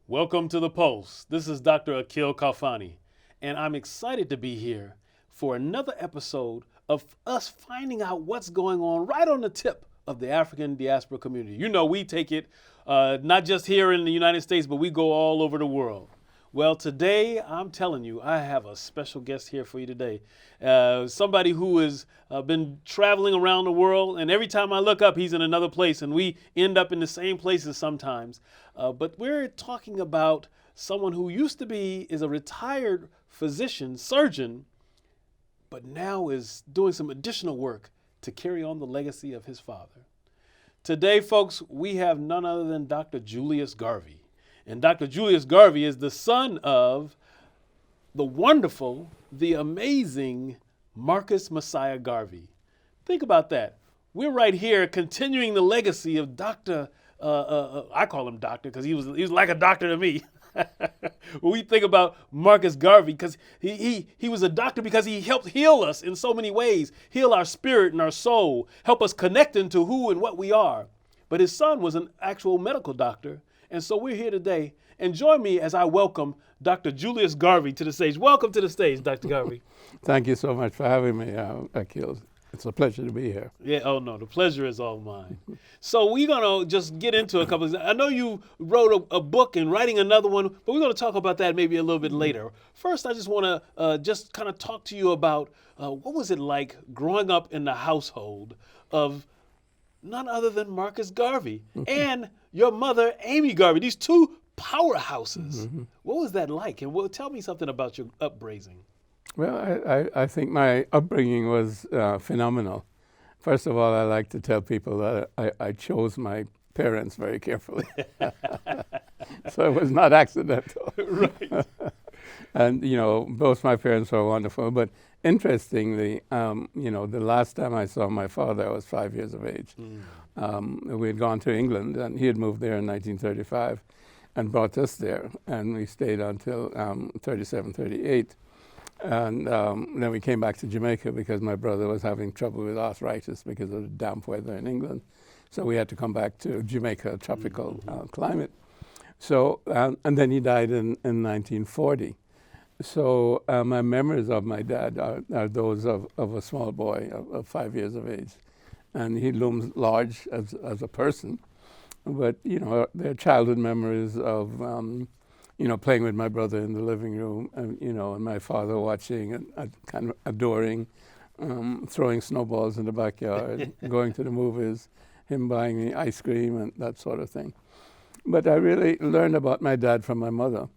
Welcome to The Pulse. This is Dr. Akil Khalfani, and I'm excited to be here for another episode of us finding out what's going on right on the tip of the African diaspora community. You know, we take it not just here in the United States, but we go all over the world. Well, today, I'm telling you, I have a special guest here for you today. Somebody who has been traveling around the world, and every time I look up, he's in another place, and we end up in the same places sometimes. But we're talking about someone who is a retired physician, surgeon, but now is doing some additional work to carry on the legacy of his father. Today, folks, we have none other than Dr. Julius Garvey. And Dr. Julius Garvey is the son of the wonderful, the amazing Marcus Messiah Garvey. Think about that. We're right here continuing the legacy of Dr. I call him doctor because he was like a doctor to me. When we think about Marcus Garvey, because he was a doctor because he helped heal us in so many ways, heal our spirit and our soul, help us connect into who and what we are. But his son was an actual medical doctor. And so we're here today. And join me as I welcome Dr. Julius Garvey to the stage. Welcome to the stage, Dr. Garvey. Thank you so much for having me, Akil. It's a pleasure to be here. Yeah, oh no, the pleasure is all mine. So we're going to just get into a couple of, I know you wrote a book and writing another one, but we're going to talk about that maybe a little bit later. First, I just want to just kind of talk to you about what was it like growing up in the household of none other than Marcus Garvey and your mother, Amy Garvey, these two powerhouses. Mm-hmm. What was that like? And tell me something about your upbringing. Well, I think my upbringing was phenomenal. First of all, I like to tell people that I chose my parents very carefully. So it was not accidental. Right. And, you know, both my parents were wonderful. But interestingly, you know, the last time I saw my father, I was 5 years of age. We had gone to England, and he had moved there in 1935 and brought us there. And we stayed until 37, 38. And then we came back to Jamaica because my brother was having trouble with arthritis because of the damp weather in England. So we had to come back to Jamaica, tropical climate. So, and then he died in 1940. So my memories of my dad are those of a small boy of 5 years of age. And he looms large as a person. But, you know, they're childhood memories of, you know, playing with my brother in the living room, and, you know, and my father watching and kind of adoring, throwing snowballs in the backyard, going to the movies, him buying me ice cream and that sort of thing. But I really learned about my dad from my mother,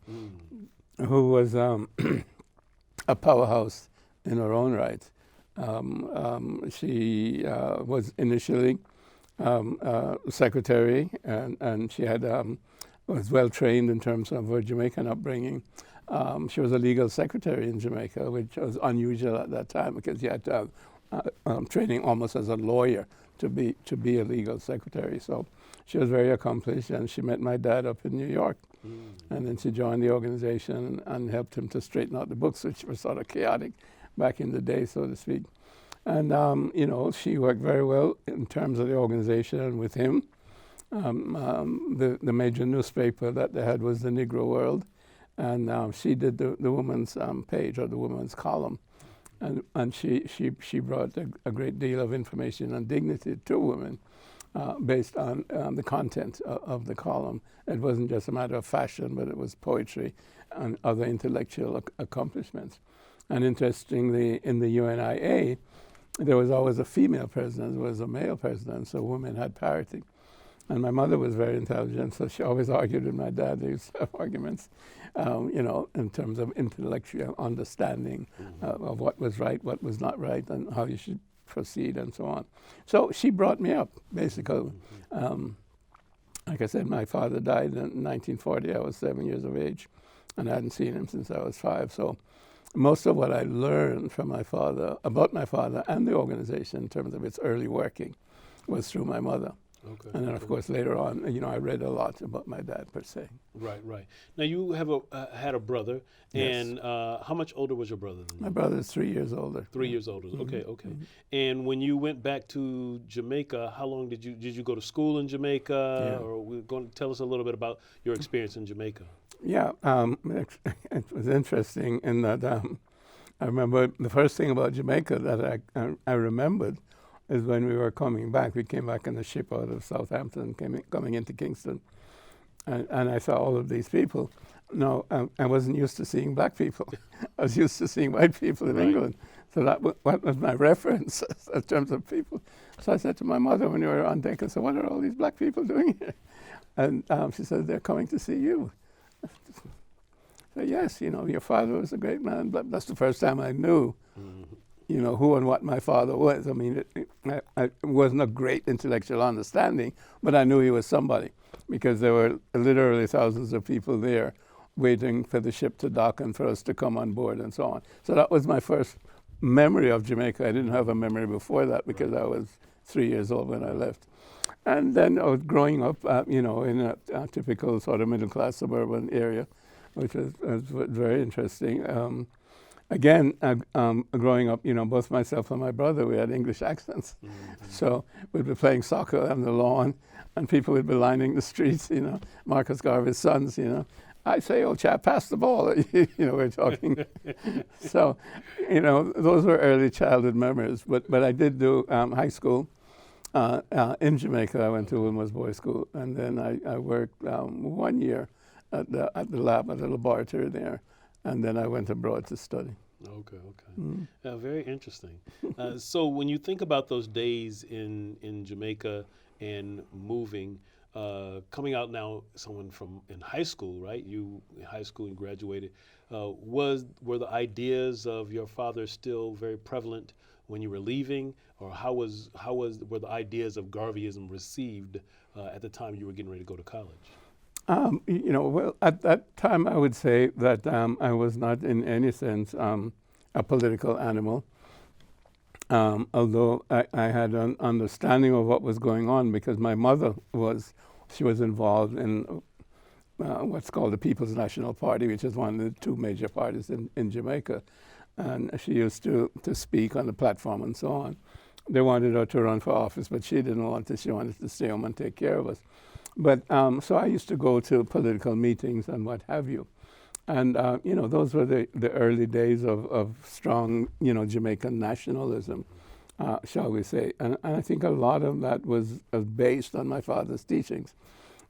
who was a powerhouse in her own right. She was initially secretary, and she had was well trained in terms of her Jamaican upbringing. She was a legal secretary in Jamaica, which was unusual at that time because you had to have training almost as a lawyer to be a legal secretary. So she was very accomplished, and she met my dad up in New York. And then she joined the organization and helped him to straighten out the books, which were sort of chaotic back in the day, so to speak. And, you know, she worked very well in terms of the organization and with him. The major newspaper that they had was the Negro World, and she did the woman's page, or the woman's column. And she brought a great deal of information and dignity to women based on the content of the column. It wasn't just a matter of fashion, but it was poetry and other intellectual accomplishments. And interestingly, in the UNIA, there was always a female president, there was a male president, so women had parity. And my mother was very intelligent, so she always argued with my dad. They used to have arguments, you know, in terms of intellectual understanding of what was right, what was not right, and how you should proceed, and so on. So she brought me up, basically. Like I said, my father died in 1940. I was 7 years of age, and I hadn't seen him since I was 5. So most of what I learned from my father, about my father and the organization in terms of its early working, was through my mother. Okay. And then, of course, later on, I read a lot about my dad, per se. Right, right. Now you have had a brother, Yes. and how much older was your brother than My you? brother is 3 years older. 3 years older. Okay, okay. And when you went back to Jamaica, how long did you go to school in Jamaica, Yeah. or we're going to tell us a little bit about your experience in Jamaica? Yeah, it was interesting in that I remember the first thing about Jamaica that I remembered is when we were coming back. We came back in a ship out of Southampton, coming into Kingston, and I saw all of these people. No, I wasn't used to seeing black people. I was used to seeing white people in Right. England. So what was my reference in terms of people. So I said to my mother when we were on deck, I said, "What are all these black people doing here?" And she said, "They're coming to see you." So yes, your father was a great man, but that's the first time I knew, who and what my father was. I mean, it wasn't a great intellectual understanding, but I knew he was somebody because there were literally thousands of people there waiting for the ship to dock and for us to come on board and so on. So that was my first memory of Jamaica. I didn't have a memory before that because I was 3 years old when I left. And then I was growing up, in a typical sort of middle-class suburban area, which was very interesting. Again, growing up, both myself and my brother, we had English accents. So we'd be playing soccer on the lawn, and people would be lining the streets, Marcus Garvey's sons, I say, old chap, pass the ball. We're talking. So, those were early childhood memories. But I did do high school in Jamaica. I went to Wilmer's Boys School, and then I worked 1 year at the lab, at the laboratory there, and then I went abroad to study. Okay, okay. Very interesting. So when you think about those days in Jamaica and moving, coming out now, someone from in high school, right? You in high school and graduated. Were the ideas of your father still very prevalent when you were leaving, or how were the ideas of Garveyism received at the time you were getting ready to go to college? Well, at that time, I would say that I was not in any sense a political animal, although I had an understanding of what was going on because my mother was involved in what's called the People's National Party, which is one of the two major parties in Jamaica. And she used to speak on the platform and so on. They wanted her to run for office, but she didn't want it. She wanted to stay home and take care of us. But so I used to go to political meetings and what have you. And, those were the early days of strong, Jamaican nationalism, shall we say. And I think a lot of that was based on my father's teachings.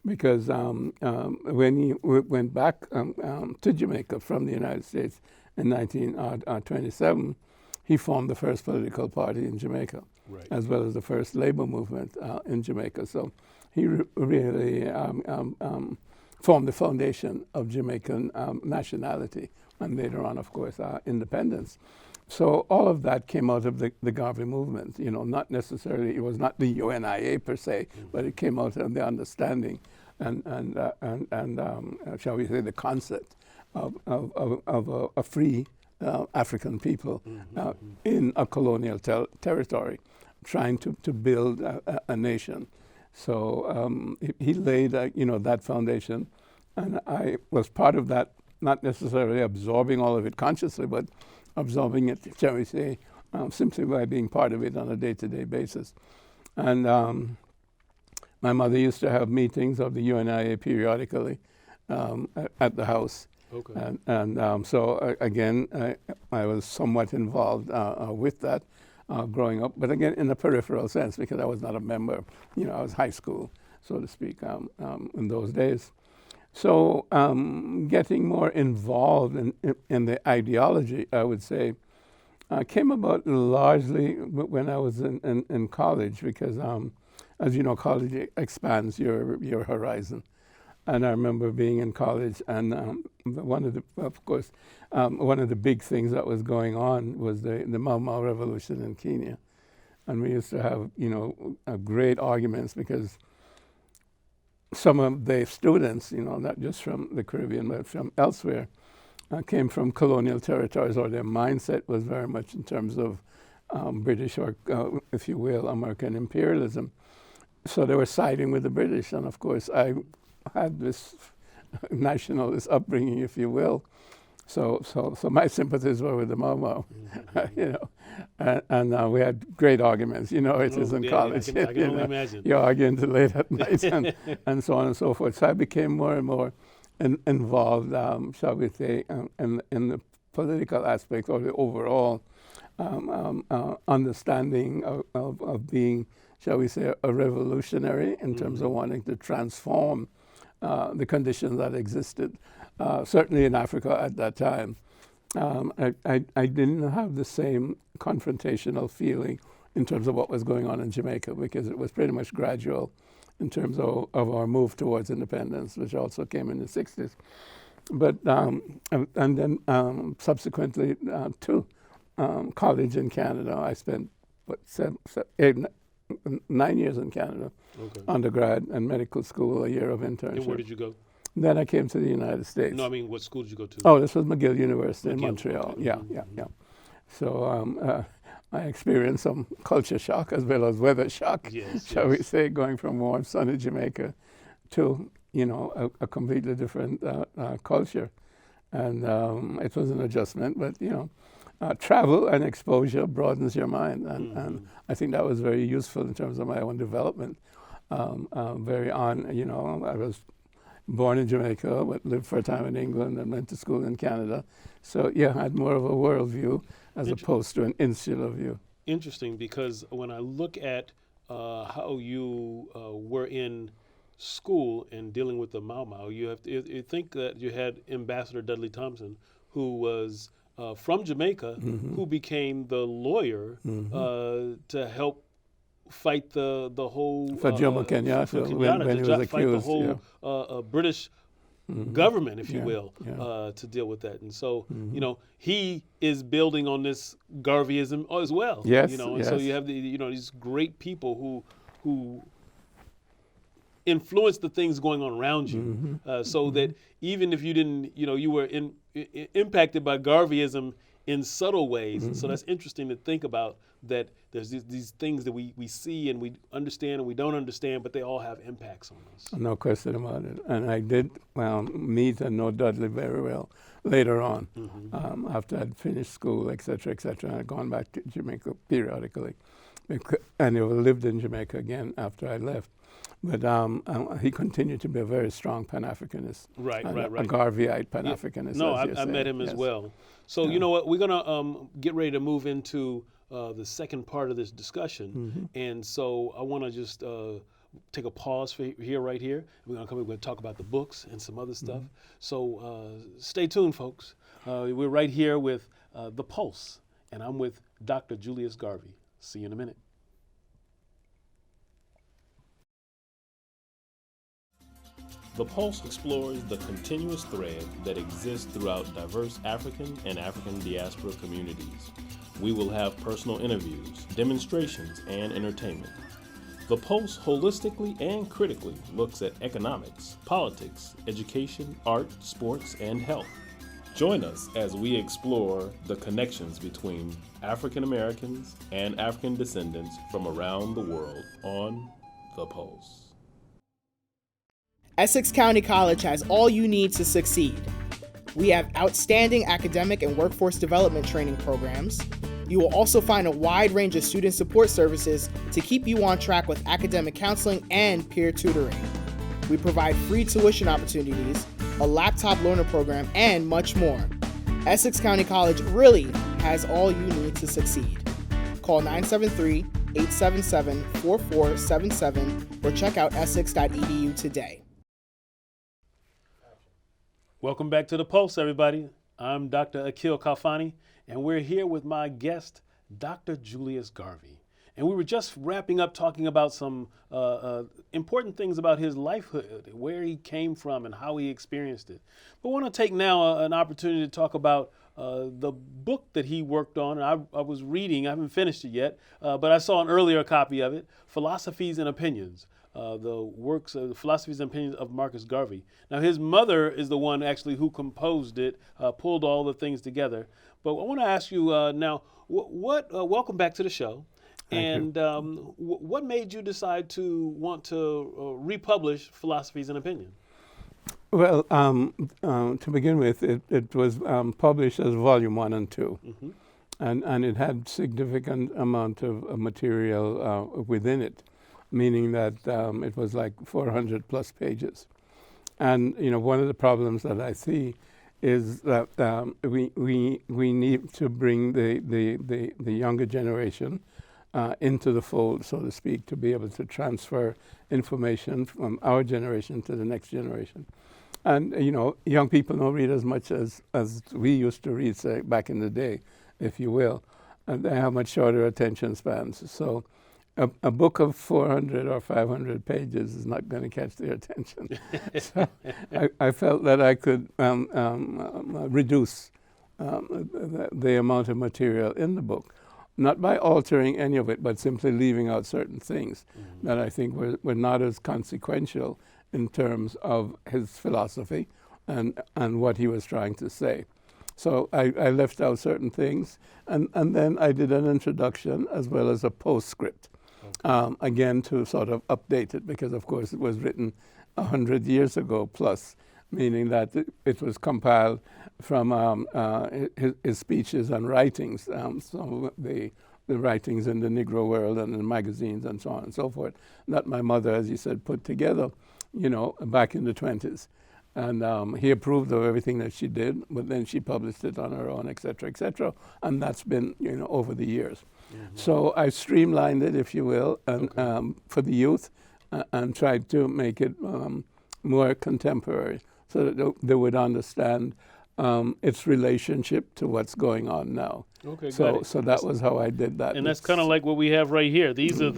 Because when he went back to Jamaica from the United States in 1927, he formed the first political party in Jamaica, Right. as well as the first labor movement in Jamaica. So he really formed the foundation of Jamaican nationality, and later on, of course, independence. So all of that came out of the Garvey movement. Not necessarily, it was not the UNIA per se, but it came out of the understanding and shall we say, the concept of a free African people in a colonial territory, trying to build a nation. So he laid, that foundation, and I was part of that, not necessarily absorbing all of it consciously, but absorbing it, shall we say, simply by being part of it on a day-to-day basis. And my mother used to have meetings of the UNIA periodically at the house. Okay. And so, again, I was somewhat involved with that growing up, but again, in a peripheral sense, because I was not a member. I was high school, so to speak, in those days. So getting more involved in the ideology, I would say, came about largely when I was in college, because as you know, college expands your horizon. And I remember being in college, and one of the big things that was going on was the Mau Mau Revolution in Kenya. And we used to have, great arguments because some of the students, not just from the Caribbean, but from elsewhere, came from colonial territories, or their mindset was very much in terms of British, or if you will, American imperialism. So they were siding with the British, and of course I had this nationalist upbringing, if you will. So my sympathies were with the Mau, you know, and we had great arguments. You know, it is in college. I can only imagine. You're arguing till late at night, and so on and so forth. So I became more and more involved, shall we say, in the political aspect, or the overall understanding of being, shall we say, a revolutionary in terms of wanting to transform the conditions that existed, certainly in Africa at that time. I didn't have the same confrontational feeling in terms of what was going on in Jamaica, because it was pretty much gradual in terms of our move towards independence, which also came in the 60s. But, and then subsequently to college in Canada, I spent, 9 years in Canada, undergrad and medical school, a year of internship. And where did you go? Then I came to the United States. No, I mean, what school did you go to? Oh, this was McGill University in McGill, Montreal. okay. Yeah. So I experienced some culture shock as well as weather shock, shall we say, going from warm, sunny Jamaica to, you know, a completely different culture. And it was an adjustment, but, you know, travel and exposure broadens your mind. And I think that was very useful in terms of my own development. Very on, you know, I was born in Jamaica, but lived for a time in England and went to school in Canada. So, yeah, I had more of a world view as opposed to an insular view. Interesting, because when I look at how you were in school and dealing with the Mau, you have to you think that you had Ambassador Dudley Thompson, who was from Jamaica, who became the lawyer to help fight the whole for Jomo Kenyatta, when he was accused, fight the whole British government, if you will, to deal with that. And so, you know, he is building on this Garveyism as well. Yes, you know, and so you have these great people who influence the things going on around you, so that even if you didn't, you know, you were impacted by Garveyism in subtle ways. And so that's interesting to think about, that there's these things that we see and we understand and we don't understand, but they all have impacts on us. No question about it. And I did meet and know Dudley very well later on, after I'd finished school, et cetera, and I'd gone back to Jamaica periodically. And he lived in Jamaica again after I left. But he continued to be a very strong Pan-Africanist. Right. A Garveyite Pan-Africanist. No, I met him as well. So you know what, we're gonna get ready to move into the second part of this discussion. And so I wanna just take a pause right here. We're gonna talk about the books and some other stuff. So stay tuned, folks. We're right here with The Pulse, and I'm with Dr. Julius Garvey. See you in a minute. The Pulse explores the continuous thread that exists throughout diverse African and African diaspora communities. We will have personal interviews, demonstrations, and entertainment. The Pulse holistically and critically looks at economics, politics, education, art, sports, and health. Join us as we explore the connections between African Americans and African descendants from around the world on The Pulse. Essex County College has all you need to succeed. We have outstanding academic and workforce development training programs. You will also find a wide range of student support services to keep you on track with academic counseling and peer tutoring. We provide free tuition opportunities, a laptop learner program, and much more. Essex County College really has all you need to succeed. Call 973-877-4477 or check out essex.edu today. Welcome back to The Pulse, everybody. I'm Dr. Akil Khalfani, and we're here with my guest, Dr. Julius Garvey. And we were just wrapping up talking about some important things about his lifehood, where he came from and how he experienced it. But I want to take now an opportunity to talk about the book that he worked on. And I was reading, I haven't finished it yet, but I saw an earlier copy of it, Philosophies and Opinions, the works of the philosophies and opinions of Marcus Garvey. Now, his mother is the one actually who composed it, pulled all the things together. But I want to ask you now, welcome back to the show. Thank And what made you decide to want to republish Philosophies and Opinion? Well, to begin with, it was published as Volume 1 and 2. Mm-hmm. And it had significant amount of material within it, meaning that it was like 400 plus pages. And one of the problems that I see is that we need to bring the younger generation into the fold, so to speak, to be able to transfer information from our generation to the next generation. And young people don't read as much as we used to read, say, back in the day, if you will, and they have much shorter attention spans. So a book of 400 or 500 pages is not going to catch their attention. So I felt that I could reduce the amount of material in the book, not by altering any of it, but simply leaving out certain things that I think were not as consequential in terms of his philosophy and what he was trying to say. So I left out certain things, and then I did an introduction as well as a postscript, again to sort of update it, because of course it was written 100 years ago plus, meaning that it was compiled from his speeches and writings, some of the writings in the Negro world and in magazines and so on and so forth, that my mother, as you said, put together, back in the 20s. And he approved of everything that she did, but then she published it on her own, et cetera, and that's been, over the years. Mm-hmm. So I streamlined it, if you will, and for the youth, and tried to make it more contemporary, so that they would understand its relationship to what's going on now. Okay, so that was how I did that. And that's kind of like what we have right here. These are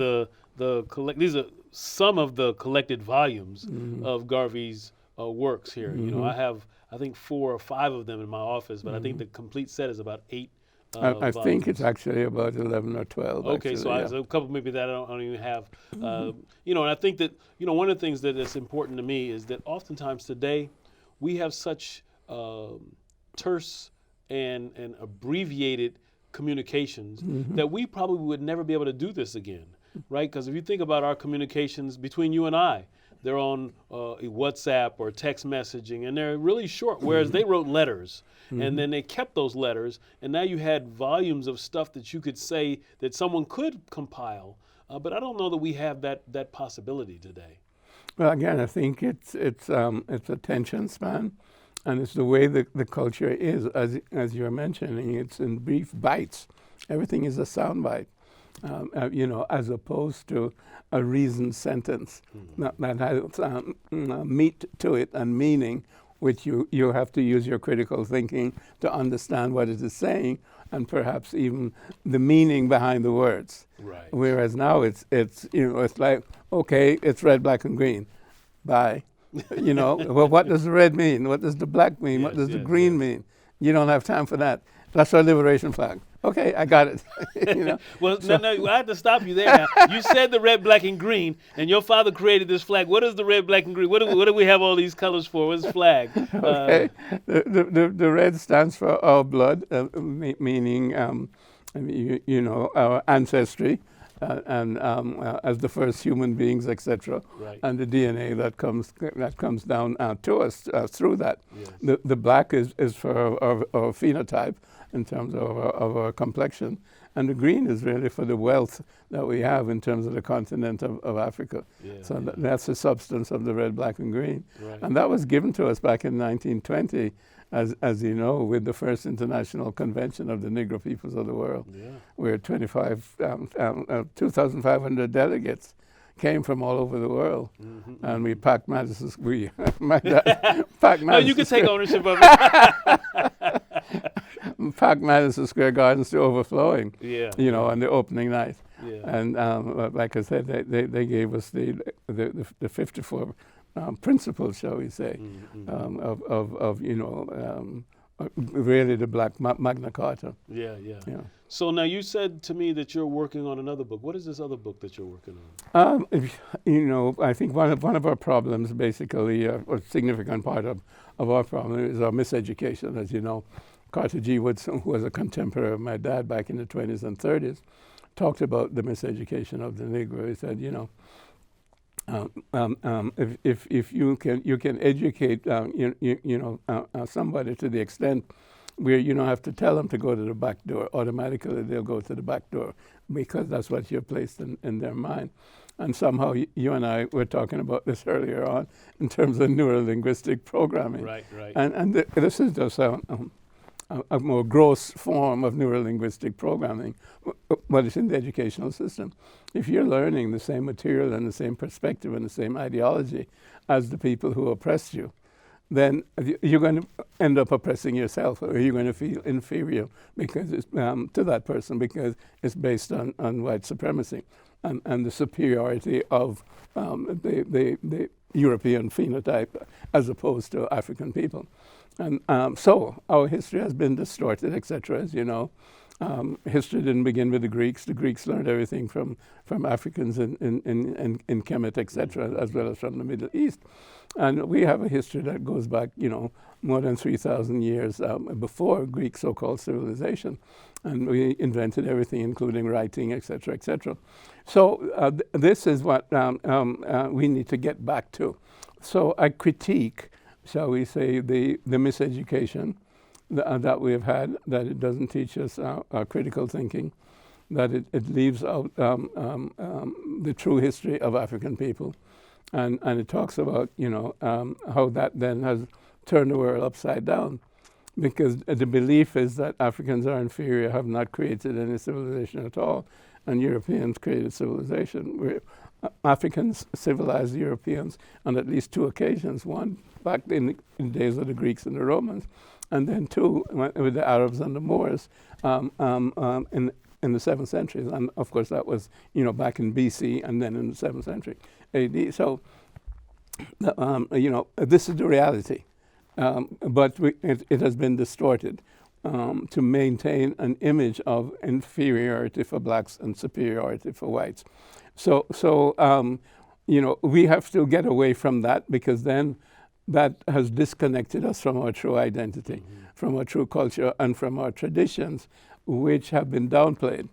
these are some of the collected volumes of Garvey's works here. I have, I think, 4 or 5 of them in my office, but I think the complete set is about 8. I think it's actually about 11 or 12. Okay, actually, so a couple maybe that I don't even have. And I think that one of the things that is important to me is that oftentimes today we have such terse and abbreviated communications that we probably would never be able to do this again, right? Because if you think about our communications between you and I, they're on WhatsApp or text messaging, and they're really short, whereas they wrote letters, and then they kept those letters, and now you had volumes of stuff that you could say that someone could compile, but I don't know that we have that possibility today. Well, again, I think it's attention span, and it's the way the culture is, as you're mentioning. It's in brief bites. Everything is a sound bite. As opposed to a reasoned sentence that has meat to it and meaning, which you have to use your critical thinking to understand what it is saying, and perhaps even the meaning behind the words. Right. Whereas now it's like, okay, it's red, black, and green. Bye. Well, what does the red mean? What does the black mean? What does the green mean? You don't have time for that. That's our liberation flag. Okay, I got it. Well, no, I have to stop you there now. You said the red, black, and green, and your father created this flag. What is the red, black, and green? What do we have all these colors for? What's the flag? Okay, the red stands for our blood, meaning our ancestry, and as the first human beings, etc. Right. And the DNA that comes down to us through that. Yes. The black is for our phenotype, in terms of our complexion, and the green is really for the wealth that we have in terms of the continent of Africa. So that's the substance of the red, black, and green. Right. And that was given to us back in 1920, as you know, with the first International Convention of the Negro Peoples of the World, where 2,500 delegates came from all over the world, and we packed Madison. No, you can take ownership of it. Packed Madison Square Gardens to overflowing. On the opening night. And like I said, they gave us the 54 principles, shall we say, of really the Black Magna Carta. So now you said to me that you're working on another book. What is this other book that you're working on? I think one of our problems, basically, a significant part of our problem is our miseducation. As you know, Carter G. Woodson, who was a contemporary of my dad back in the 20s and 30s, talked about the miseducation of the Negro. He said, if you can educate somebody to the extent where you don't have to tell them to go to the back door, automatically they'll go to the back door because that's what you're placed in their mind. And somehow you and I were talking about this earlier on in terms of neuro-linguistic programming. Right. And this is just a more gross form of neuro-linguistic programming, but it's in the educational system. If you're learning the same material and the same perspective and the same ideology as the people who oppressed you, then you're going to end up oppressing yourself, or you're going to feel inferior because it's, to that person because it's based on white supremacy and the superiority of the European phenotype as opposed to African people. And so our history has been distorted, etc., as you know. History didn't begin with the Greeks. The Greeks learned everything from Africans in Kemet, etc., as well as from the Middle East. And we have a history that goes back, more than 3,000 years before Greek so-called civilization. And we invented everything, including writing, etc., etc. So this is what we need to get back to. So I critique, shall we say, the miseducation that we have had, that it doesn't teach us critical thinking, that it leaves out the true history of African people. And it talks about, how that then has turned the world upside down. Because the belief is that Africans are inferior, have not created any civilization at all, and Europeans created civilization. Africans civilized Europeans on at least two occasions. One, back in the days of the Greeks and the Romans, and then two, with the Arabs and the Moors in the 7th century. And of course, that was, back in BC and then in the 7th century AD. So, this is the reality. But it has been distorted to maintain an image of inferiority for blacks and superiority for whites. So we have to get away from that, because then that has disconnected us from our true identity, from our true culture, and from our traditions, which have been downplayed.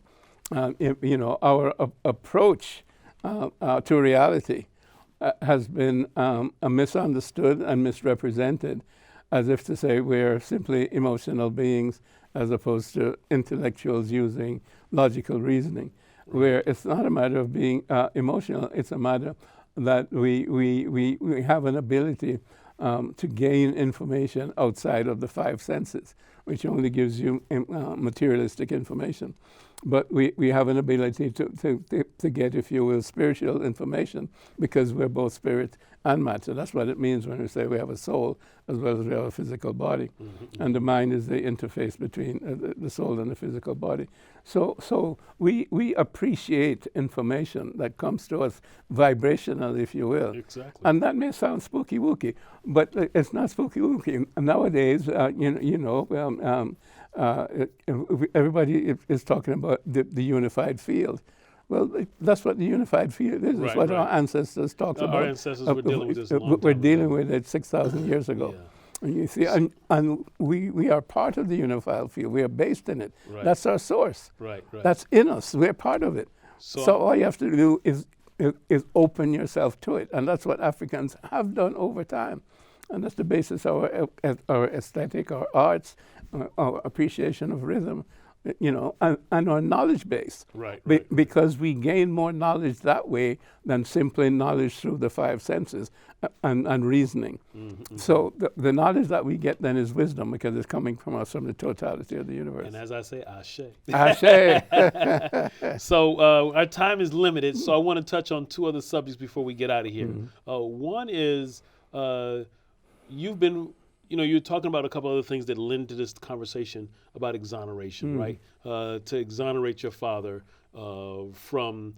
Our approach to reality has been misunderstood and misrepresented, as if to say we're simply emotional beings as opposed to intellectuals using logical reasoning, where it's not a matter of being emotional, it's a matter that we have an ability to gain information outside of the 5 senses, which only gives you materialistic information. But we have an ability to get, if you will, spiritual information, because we're both spirit and matter. That's what it means when we say we have a soul as well as we have a physical body. And the mind is the interface between the soul and the physical body. So we appreciate information that comes to us vibrational, if you will. Exactly. And that may sound spooky-wooky, but it's not spooky-wooky. Nowadays, everybody is talking about the unified field. Well, that's what the unified field is. It's what our ancestors talked about. Our ancestors were dealing with this a long time We're dealing ago. with it 6,000 years ago. Yeah. And you see, and we are part of the unified field. We are based in it. Right. That's our source. Right. That's in us. We're part of it. So all you have to do is open yourself to it. And that's what Africans have done over time. And that's the basis of our aesthetic, our arts, our appreciation of rhythm, and our knowledge base. Right. Because we gain more knowledge that way than simply knowledge through the 5 senses and reasoning. So the knowledge that we get then is wisdom, because it's coming from us, from the totality of the universe. And as I say, ashe. Ashe. So our time is limited, so I want to touch on 2 other subjects before we get out of here. One is you've been, you're talking about a couple other things that lend to this conversation about exoneration, right? To exonerate your father from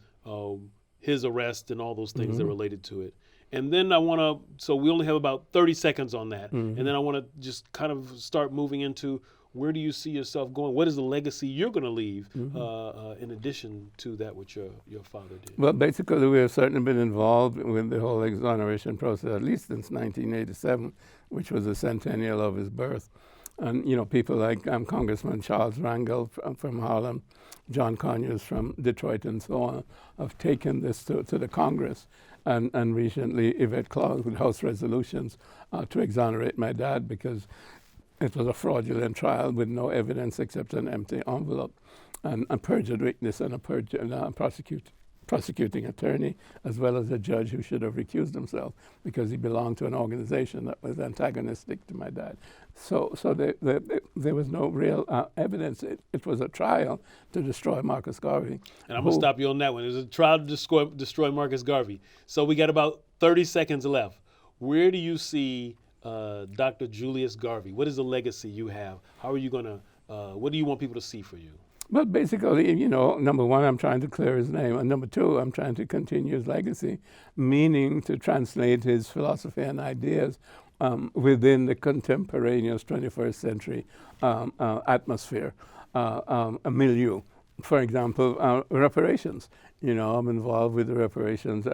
his arrest and all those things that are related to it. And then I want to, so we only have about 30 seconds on that. And then I want to just kind of start moving into where do you see yourself going? What is the legacy you're going to leave in addition to that which your father did? Well, basically, we have certainly been involved with the whole exoneration process, at least since 1987, which was the centennial of his birth. And, people like Congressman Charles Rangel from Harlem, John Conyers from Detroit, and so on, have taken this to the Congress. And recently, Yvette Clarke with House resolutions to exonerate my dad because it was a fraudulent trial with no evidence except an empty envelope, and a perjured witness and a perjured prosecuting attorney, as well as a judge who should have recused himself because he belonged to an organization that was antagonistic to my dad. So there was no real evidence. It was a trial to destroy Marcus Garvey. And I'm going to stop you on that one. It was a trial to destroy Marcus Garvey. So we got about 30 seconds left. Where do you see Dr. Julius Garvey? What is the legacy you have? How are you going to, what do you want people to see for you? Well, basically, number one, I'm trying to clear his name. And number two, I'm trying to continue his legacy, meaning to translate his philosophy and ideas within the contemporaneous 21st century atmosphere, a milieu. For example, reparations. I'm involved with the reparations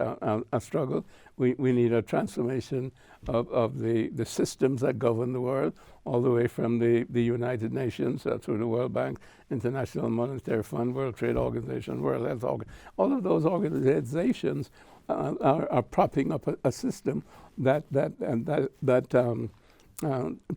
struggle. We need a transformation of the systems that govern the world, all the way from the United Nations through the World Bank, International Monetary Fund, World Trade Organization, World Health Organization. All of those organizations are propping up a system that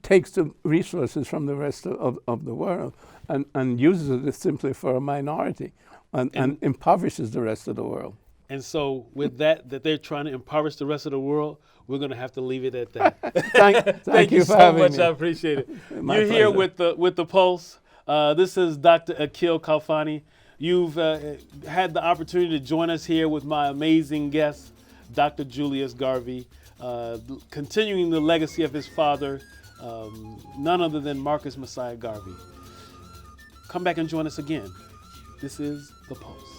takes the resources from the rest of the world and uses it simply for a minority and impoverishes the rest of the world. And so with that they're trying to impoverish the rest of the world, we're going to have to leave it at that. Thank you so for having much. me. I appreciate it. My You're pleasure. here with the Pulse. This is Dr. Akil Khalfani. You've had the opportunity to join us here with my amazing guest, Dr. Julius Garvey, continuing the legacy of his father, none other than Marcus Messiah Garvey. Come back and join us again. This is The Pulse.